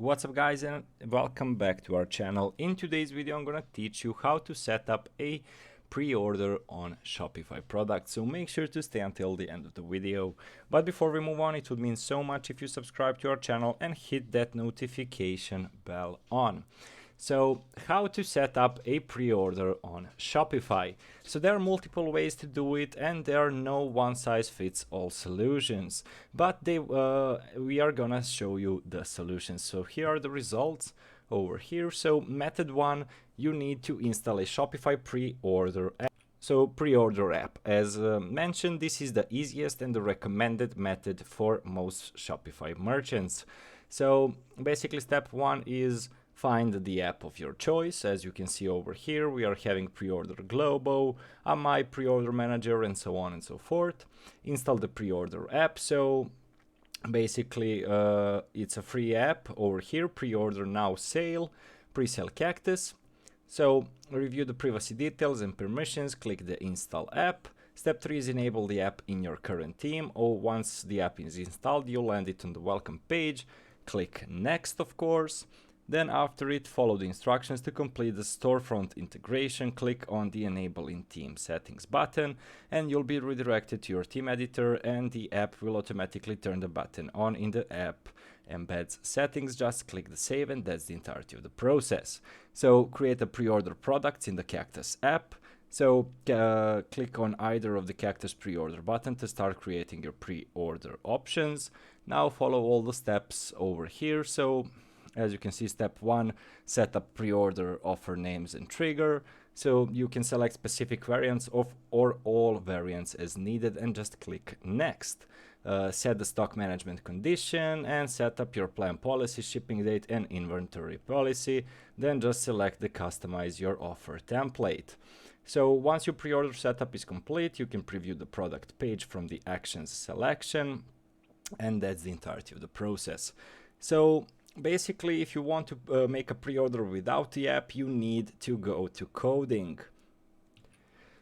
What's up guys, and welcome back to our channel. In today's video I'm gonna teach you how to set up a pre-order on Shopify products, so make sure to stay until the end of the video. But before we move on, it would mean so much if you subscribe to our channel and hit that notification bell on. So how to set up a pre-order on Shopify. So there are multiple ways to do it, and there are no one-size-fits-all solutions, but we are gonna show you the solutions. So here are the results over here. So method one, you need to install a Shopify pre-order app. So pre-order app, as mentioned, this is the easiest and the recommended method for most Shopify merchants. So basically step one is find the app of your choice. As you can see over here, we are having Pre-Order Globo, My Pre-Order Manager, and so on and so forth. Install the Pre-Order app. So basically, it's a free app over here, Pre-Order Now Sale, Pre-Sale Cactus. So review the privacy details and permissions, click the Install App. Step 3 is enable the app in your current theme, or once the app is installed, you'll land it on the welcome page. Click Next, of course. Then after it, follow the instructions to complete the storefront integration. Click on the Enable in Theme Settings button and you'll be redirected to your theme editor, and the app will automatically turn the button on in the app embeds settings. Just click the save, and that's the entirety of the process. So create a pre-order products in the Cactus app. So click on either of the Cactus pre-order button to start creating your pre-order options. Now follow all the steps over here. So as you can see, step 1, set up pre-order offer names and trigger. So you can select specific variants of or all variants as needed and just click next. Set the stock management condition and set up your plan policy, shipping date and inventory policy. Then just select the customize your offer template. So once your pre-order setup is complete, you can preview the product page from the actions selection, and that's the entirety of the process. So basically, if you want to make a pre-order without the app, you need to go to coding.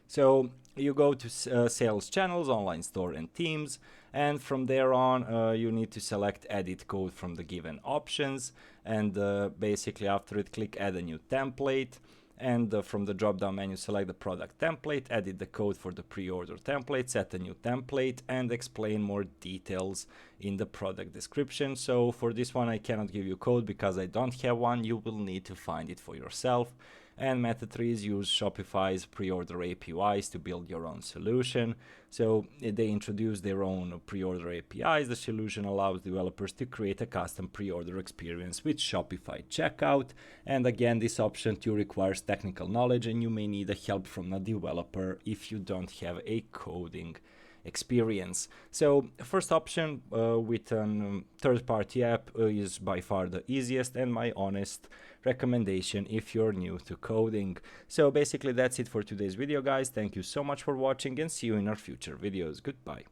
So you go to sales channels, online store and themes, and from there on you need to select edit code from the given options, and basically after it, click add a new template. And from the drop-down menu, select the product template, edit the code for the pre-order template, set a new template, and explain more details in the product description. So for this one, I cannot give you code because I don't have one. You will need to find it for yourself. And method 3 is use Shopify's pre-order APIs to build your own solution. So they introduce their own pre-order APIs. The solution allows developers to create a custom pre-order experience with Shopify checkout. And again, this option too requires technical knowledge, and you may need a help from a developer if you don't have a coding experience. So first option with a third-party app is by far the easiest and my honest recommendation if you're new to coding. So basically that's it for today's video, guys. Thank you so much for watching, and see you in our future videos. Goodbye.